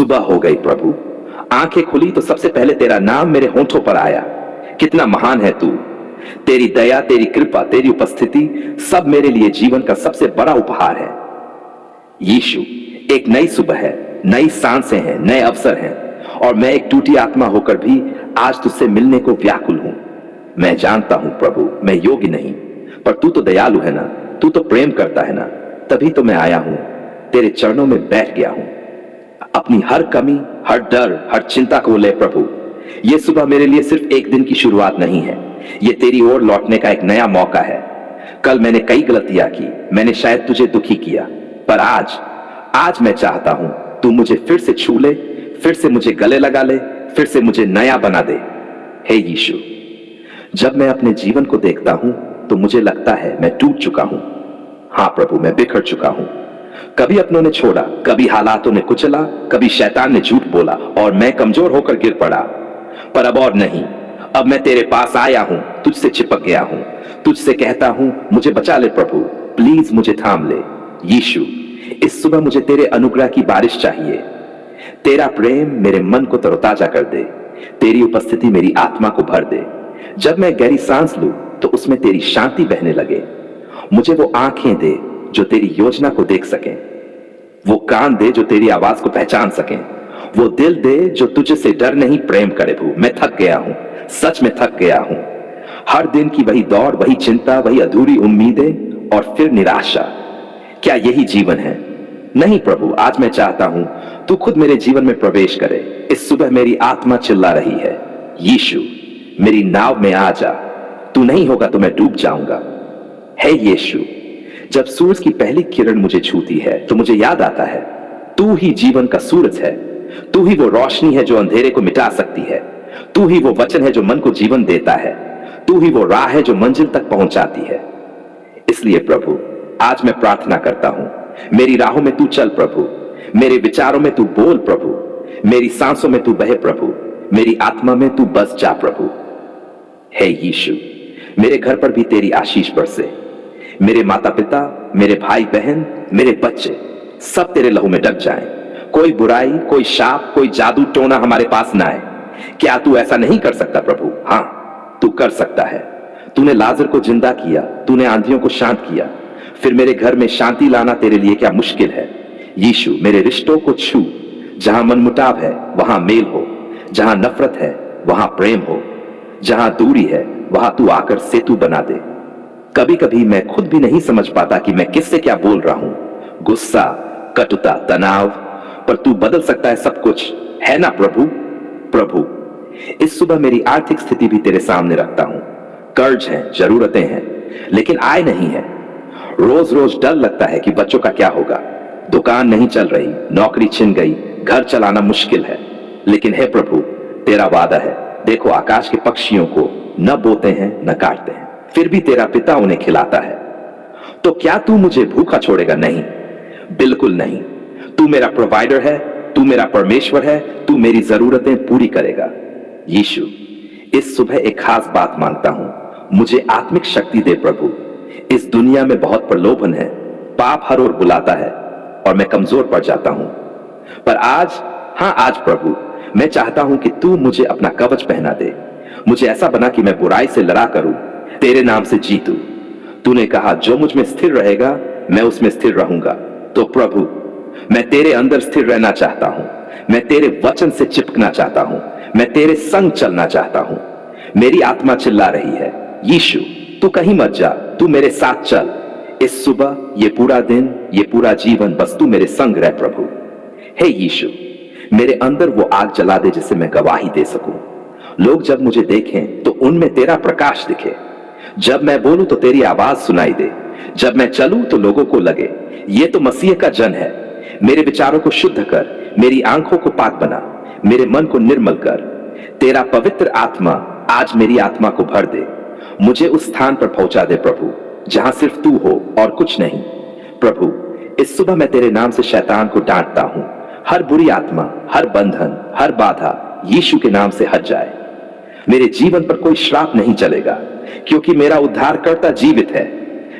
सुबह हो गई प्रभु, आंखें खुली तो सबसे पहले तेरा नाम मेरे होठों पर आया। कितना महान है तू। तेरी दया, तेरी कृपा, तेरी उपस्थिति सब मेरे लिए जीवन का सबसे बड़ा उपहार है। यीशु, एक नई सुबह है, नई सांसें हैं, नए अवसर हैं, और मैं एक टूटी आत्मा होकर भी आज तुझसे मिलने को व्याकुल हूं। मैं जानता हूं प्रभु, मैं योग्य नहीं, पर तू तो दयालु है ना, तू तो प्रेम करता है ना, तभी तो मैं आया हूं, तेरे चरणों में बैठ गया हूं। अपनी हर कमी, हर डर, हर चिंता को ले प्रभु। यह सुबह मेरे लिए सिर्फ एक दिन की शुरुआत नहीं है, यह तेरी ओर लौटने का एक नया मौका है। कल मैंने कई गलतियां की, मैंने शायद तुझे दुखी किया, पर आज मैं चाहता हूं तू मुझे फिर से छू ले, फिर से मुझे गले लगा ले, फिर से मुझे नया बना दे। हे यीशु, जब मैं अपने जीवन को देखता हूं तो मुझे लगता है मैं टूट चुका हूं। हां प्रभु, मैं बिखर चुका हूं। कभी अपनों ने छोड़ा, कभी हालातों ने कुचला, कभी शैतान ने झूठ बोला और मैं कमजोर होकर गिर पड़ा। पर अब और नहीं, अब मैं तेरे पास आया हूं, तुझसे चिपक गया हूं, तुझसे कहता हूं मुझे बचा ले प्रभु, प्लीज मुझे थाम ले। यीशु, इस सुबह मुझे तेरे अनुग्रह की बारिश चाहिए। तेरा प्रेम मेरे मन को तरोताजा कर दे, तेरी उपस्थिति मेरी आत्मा को भर दे। जब मैं गहरी सांस लूं तो उसमें तेरी शांति बहने लगे। मुझे वो आंखें दे जो तेरी योजना को देख सकें, वो कान दे जो तेरी आवाज को पहचान सकें, वो दिल दे जो तुझे से डर नहीं प्रेम करे। प्रभु, मैं थक गया हूं, सच में थक गया हूं। हर दिन की वही दौड़, वही चिंता, वही अधूरी उम्मीदें और फिर निराशा। क्या यही जीवन है? नहीं प्रभु, आज मैं चाहता हूं तू खुद मेरे जीवन में प्रवेश करे। इस सुबह मेरी आत्मा चिल्ला रही है, यीशु मेरी नाव में आ जा, तू नहीं होगा तो मैं डूब जाऊंगा। हे यीशु, जब सूरज की पहली किरण मुझे छूती है तो मुझे याद आता है तू ही जीवन का सूरज है, तू ही वो रोशनी है जो अंधेरे को मिटा सकती है, तू ही वो वचन है जो मन को जीवन देता है, तू ही वो राह है जो मंजिल तक पहुंचाती है। इसलिए प्रभु, आज मैं प्रार्थना करता हूं, मेरी राहों में तू चल प्रभु, मेरे विचारों में तू बोल प्रभु, मेरी सांसों में तू बहे प्रभु, मेरी आत्मा में तू बस जा प्रभु। हे यीशु, मेरे घर पर भी तेरी आशीष बरसे। मेरे माता पिता, मेरे भाई बहन, मेरे बच्चे सब तेरे लहू में डक जाएं। कोई बुराई, कोई शाप, कोई जादू टोना हमारे पास ना आए। क्या तू ऐसा नहीं कर सकता प्रभु? हां, तू कर सकता है। तूने लाजर को जिंदा किया, तूने आंधियों को शांत किया, फिर मेरे घर में शांति लाना तेरे लिए क्या मुश्किल है? यीशु, मेरे रिश्तों को छू। जहां मनमुटाव है वहां मेल हो, जहां नफरत है वहां प्रेम हो, जहां दूरी है वहां तू आकर सेतु बना दे। कभी कभी मैं खुद भी नहीं समझ पाता कि मैं किससे क्या बोल रहा हूं, गुस्सा, कटुता, तनाव, पर तू बदल सकता है सब कुछ, है ना प्रभु? प्रभु, इस सुबह मेरी आर्थिक स्थिति भी तेरे सामने रखता हूं। कर्ज है, जरूरतें हैं, लेकिन आय नहीं है। रोज रोज डर लगता है कि बच्चों का क्या होगा, दुकान नहीं चल रही, नौकरी छिन गई, घर चलाना मुश्किल है। लेकिन हे प्रभु, तेरा वादा है, देखो आकाश के पक्षियों को न बोते हैं न काटते हैं, फिर भी तेरा पिता उन्हें खिलाता है। तो क्या तू मुझे भूखा छोड़ेगा? नहीं, बिल्कुल नहीं। तू मेरा प्रोवाइडर है, तू मेरा परमेश्वर है, तू मेरी जरूरतें पूरी करेगा। यीशु, इस सुबह एक खास बात मांगता हूं, मुझे आत्मिक शक्ति दे प्रभु। इस दुनिया में बहुत प्रलोभन है, पाप हर ओर बुलाता है और मैं कमजोर पड़ जाता हूं। पर आज प्रभु, मैं चाहता हूं कि तू मुझे अपना कवच पहना दे, मुझे ऐसा बना कि मैं बुराई से लड़ा करूं, तेरे नाम से जीतूं। तूने कहा जो मुझ में स्थिर रहेगा मैं उसमें स्थिर रहूंगा। तो प्रभु, मैं तेरे अंदर स्थिर रहना चाहता हूं, मैं तेरे वचन से चिपकना चाहता हूं, मैं तेरे संग चलना चाहता हूं। मेरी आत्मा चिल्ला रही है, यीशु तू कहीं मत जा, तू मेरे साथ चल। इस सुबह, ये पूरा दिन, ये पूरा जीवन बस तू मेरे संग रह प्रभु। हे यीशु, मेरे अंदर वो आग जला दे जिससे मैं गवाही दे सकूं। लोग जब मुझे देखें तो उनमें तेरा प्रकाश दिखे। जब मैं बोलूं तो तेरी आवाज सुनाई दे। जब मैं चलूं तो लोगों को लगे ये तो मसीह का जन है। मेरे विचारों को शुद्ध कर, मेरी आंखों को पाक बना, मेरे मन को निर्मल कर। तेरा पवित्र आत्मा आज मेरी आत्मा को भर दे, मुझे उस स्थान पर पहुंचा दे प्रभु जहां सिर्फ तू हो और कुछ नहीं। प्रभु, इस सुबह मैं तेरे नाम से शैतान को डांटता हूं। हर बुरी आत्मा, हर बंधन, हर बाधा यीशु के नाम से हट जाए। मेरे जीवन पर कोई श्राप नहीं चलेगा, क्योंकि मेरा उद्धारकर्ता जीवित है।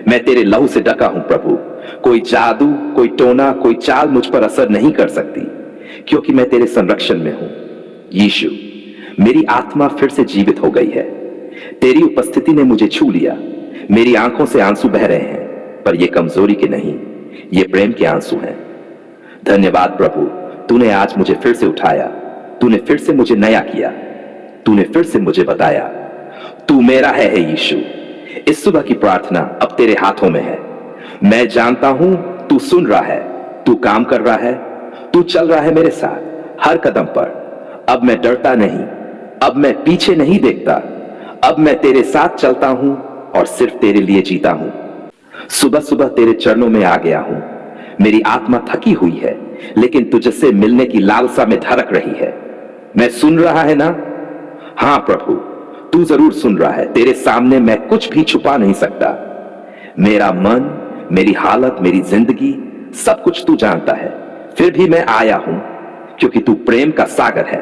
मैं तेरे लहू से ढका हूं प्रभु। कोई जादू, कोई टोना, कोई चाल मुझ पर असर नहीं कर सकती। क्योंकि मैं तेरे संरक्षण में हूं। यीशु, मेरी आत्मा फिर से जीवित हो गई है। तेरी उपस्थिति ने मुझे छू लिया। मेरी आंखों से आंसू बह रहे हैं, पर ये कमजोरी के नहीं, ये प्रेम के आंसू हैं। धन्यवाद प्रभु, तूने आज मुझे फिर से उठाया। तूने फिर से मुझे नया किया। तूने फिर से मुझे बताया तू मेरा है यीशु। इस सुबह की प्रार्थना अब तेरे हाथों में है। मैं जानता हूं तू सुन रहा है, तू काम कर रहा है, तू चल रहा है मेरे साथ हर कदम पर। अब मैं डरता नहीं, अब मैं पीछे नहीं देखता, अब मैं तेरे साथ चलता हूं और सिर्फ तेरे लिए जीता हूं। सुबह सुबह तेरे चरणों में आ गया हूं। मेरी आत्मा थकी हुई है, लेकिन तुझसे मिलने की लालसा में धड़क रही है। मैं सुन रहा है ना? हां प्रभु, तू जरूर सुन रहा है। तेरे सामने मैं कुछ भी छुपा नहीं सकता। मेरा मन, मेरी हालत, मेरी जिंदगी, सब कुछ तू जानता है। फिर भी मैं आया हूं क्योंकि तू प्रेम का सागर है।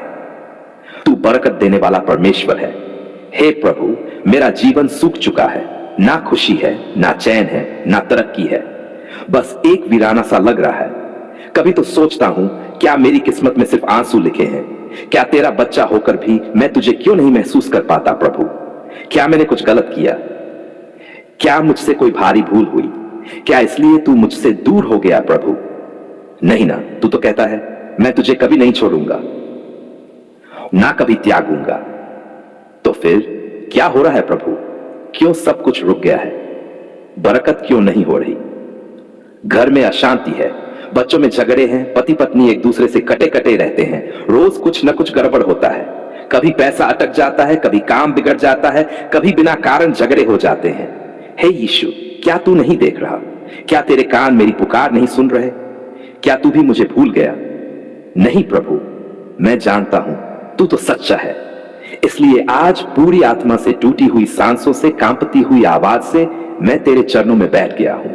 तू बरकत देने वाला परमेश्वर है। हे प्रभु, मेरा जीवन सूख चुका है। ना खुशी है, ना चैन है, ना तरक्की है। बस एक वीराना सा लग रहा है। कभी तो सोचता हूं, क्या मेरी किस्मत में सिर्फ आंसू लिखे हैं? क्या तेरा बच्चा होकर भी मैं तुझे क्यों नहीं महसूस कर पाता प्रभु? क्या मैंने कुछ गलत किया? क्या मुझसे कोई भारी भूल हुई? क्या इसलिए तू मुझसे दूर हो गया प्रभु? नहीं ना, तू तो कहता है मैं तुझे कभी नहीं छोड़ूंगा, ना कभी त्यागूंगा। तो फिर क्या हो रहा है प्रभु? क्यों सब कुछ रुक गया है? बरकत क्यों नहीं हो रही? घर में अशांति है, बच्चों में झगड़े हैं, पति पत्नी एक दूसरे से कटे कटे रहते हैं। रोज कुछ न कुछ गड़बड़ होता है। कभी पैसा अटक जाता है, कभी काम बिगड़ जाता है, कभी बिना कारण झगड़े हो जाते हैं। हे यीशु, क्या तू नहीं देख रहा? क्या तेरे कान मेरी पुकार नहीं सुन रहे? क्या तू भी मुझे भूल गया? नहीं प्रभु, मैं जानता हूं तू तो सच्चा है। इसलिए आज पूरी आत्मा से, टूटी हुई सांसों से, कांपती हुई आवाज से मैं तेरे चरणों में बैठ गया हूं।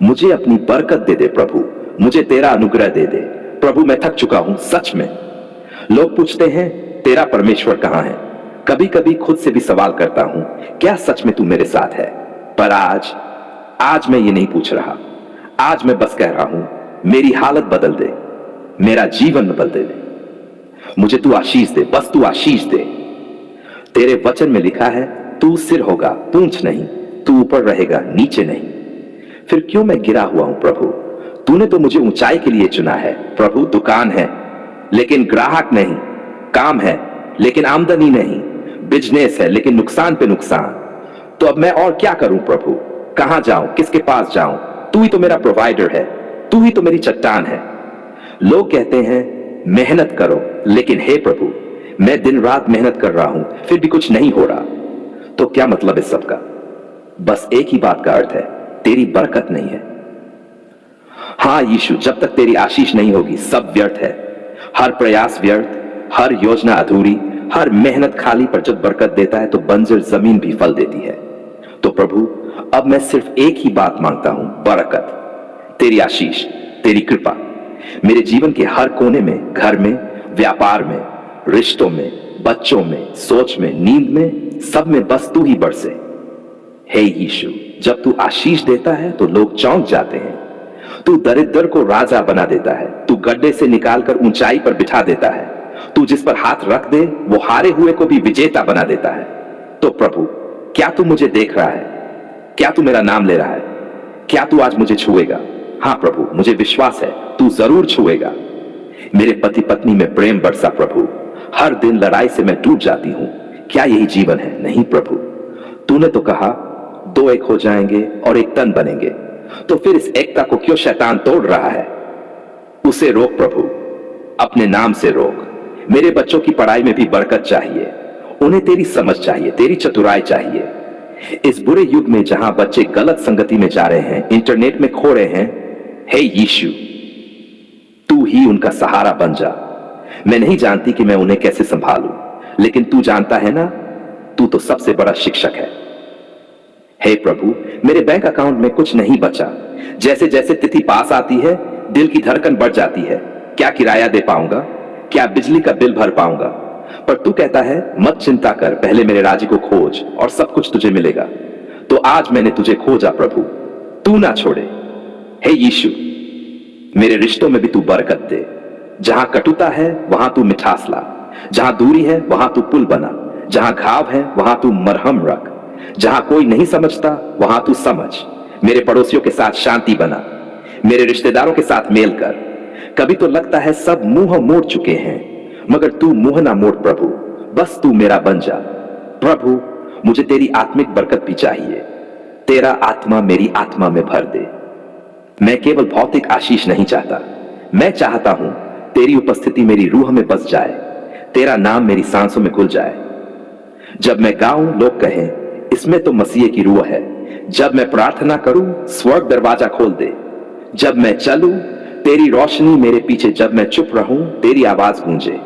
मुझे अपनी बरकत दे दे प्रभु, मुझे तेरा अनुग्रह दे दे प्रभु। मैं थक चुका हूं सच में। लोग पूछते हैं तेरा परमेश्वर कहां है? कभी कभी खुद से भी सवाल करता हूं, क्या सच में तू मेरे साथ है? पर आज मैं ये नहीं पूछ रहा। आज मैं बस कह रहा हूं, मेरी हालत बदल दे, मेरा जीवन बदल दे। मुझे तू आशीष दे, बस तू आशीष दे। तेरे वचन में लिखा है, तू सिर होगा, पूंछ नहीं। तू ऊपर रहेगा, नीचे नहीं। फिर क्यों मैं गिरा हुआ हूं प्रभु? तूने तो मुझे ऊंचाई के लिए चुना है प्रभु। दुकान है लेकिन ग्राहक नहीं, काम है लेकिन आमदनी नहीं, बिजनेस है लेकिन नुकसान पे नुकसान। तो अब मैं और क्या करूं प्रभु? कहां जाऊं, किसके पास जाऊं? तू ही तो मेरा प्रोवाइडर है, तू ही तो मेरी चट्टान है। लोग कहते हैं मेहनत करो, लेकिन हे प्रभु, मैं दिन रात मेहनत कर रहा हूं, फिर भी कुछ नहीं हो रहा। तो क्या मतलब इस सब का? बस एक ही बात का अर्थ है, तेरी बरकत नहीं है। हां यीशु, जब तक तेरी आशीष नहीं होगी सब व्यर्थ है। हर प्रयास व्यर्थ, हर योजना अधूरी, हर मेहनत खाली। पर जब बरकत देता है तो बंजर जमीन भी फल देती है। तो प्रभु, अब मैं सिर्फ एक ही बात मांगता हूं, बरकत, तेरी आशीष, तेरी कृपा मेरे जीवन के हर कोने में, घर में, व्यापार में, रिश्तों में, बच्चों में, सोच में, नींद में, सब में बस तू ही बरसे। हे यीशु, जब तू आशीष देता है तो लोग चौंक जाते हैं। तू दरिद्र को राजा बना देता है। तू गड्ढे से निकालकर ऊंचाई पर बिठा देता है। तू जिस पर हाथ रख दे वो हारे हुए को भी विजेता बना देता है। तो प्रभु, क्या तू मुझे देख रहा है? क्या तू मेरा नाम ले रहा है? क्या तू आज मुझे छुएगा? हां प्रभु, मुझे विश्वास है तू जरूर छुएगा। मेरे पति पत्नी में प्रेम बरसा प्रभु। हर दिन लड़ाई से मैं टूट जाती हूं। क्या यही जीवन है? नहीं प्रभु, तूने तो कहा दो एक हो जाएंगे और एक तन बनेंगे। तो फिर इस एकता को क्यों शैतान तोड़ रहा है? उसे रोक प्रभु, अपने नाम से रोक। मेरे बच्चों की पढ़ाई में भी बरकत चाहिए। उन्हें तेरी समझ चाहिए, तेरी चतुराई चाहिए। इस बुरे युग में जहां बच्चे गलत संगति में जा रहे हैं, इंटरनेट में खो रहे हैं, हे यीशु, तू ही उनका सहारा बन जा। मैं नहीं जानती कि मैं उन्हें कैसे संभालूं, लेकिन तू जानता है ना, तू तो सबसे बड़ा शिक्षक है। हे प्रभु, मेरे बैंक अकाउंट में कुछ नहीं बचा। जैसे जैसे तिथि पास आती है, दिल की धड़कन बढ़ जाती है। क्या किराया दे पाऊंगा? क्या बिजली का बिल भर पाऊंगा? पर तू कहता है मत चिंता कर, पहले मेरे राज्य को खोज और सब कुछ तुझे मिलेगा। तो आज मैंने तुझे खोजा प्रभु, तू ना छोड़े। हे यीशु, मेरे रिश्तों में भी तू बरकत दे। जहां कटुता है वहां तू मिठास ला, जहां दूरी है वहां तू पुल बना, जहां घाव है वहां तू मरहम रख, जहां कोई नहीं समझता वहां तू समझ। मेरे पड़ोसियों के साथ शांति बना, मेरे रिश्तेदारों के साथ मेल कर। कभी तो लगता है सब मुंह मोड़ चुके हैं, मगर तू मुंह ना मोड़ प्रभु, बस तू मेरा बन जा। प्रभु, मुझे तेरी आत्मिक बरकत भी चाहिए, तेरा आत्मा मेरी आत्मा में भर दे। मैं केवल भौतिक आशीष नहीं चाहता, मैं चाहता हूं तेरी उपस्थिति मेरी रूह में बस जाए, तेरा नाम मेरी सांसों में घुल जाए। जब मैं गाऊं लोग कहें इसमें तो मसीह की रूह है, जब मैं प्रार्थना करूं स्वर्ग दरवाजा खोल दे, जब मैं चलूं तेरी रोशनी मेरे पीछे, जब मैं चुप रहूं तेरी आवाज गूंजे।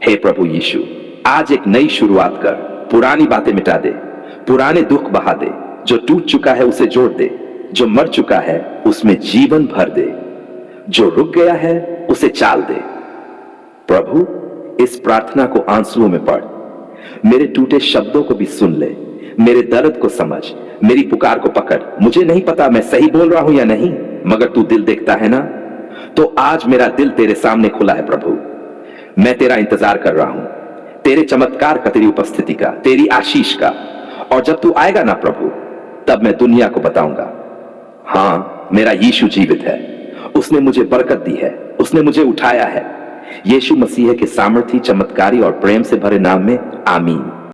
हे प्रभु यीशु, आज एक नई शुरुआत कर, पुरानी बातें मिटा दे, पुराने दुख बहा दे, जो टूट चुका है उसे जोड़ दे, जो मर चुका है उसमें जीवन भर दे, जो रुक गया है उसे चाल दे। प्रभु, इस प्रार्थना को आंसुओं में पढ़, मेरे टूटे शब्दों को भी सुन ले, मेरे दर्द को समझ, मेरी पुकार को पकड़। मुझे नहीं पता मैं सही बोल रहा हूं या नहीं, मगर तू दिल देखता है ना, तो आज मेरा दिल तेरे सामने खुला है प्रभु। मैं तेरा इंतजार कर रहा हूं, तेरे चमत्कार का, तेरी उपस्थिति का, तेरी आशीष का। और जब तू आएगा ना प्रभु, तब मैं दुनिया को बताऊंगा, हां मेरा यीशु जीवित है, उसने मुझे बरकत दी है, उसने मुझे उठाया है। यीशु मसीह के सामर्थी, चमत्कारी और प्रेम से भरे नाम में आमीन।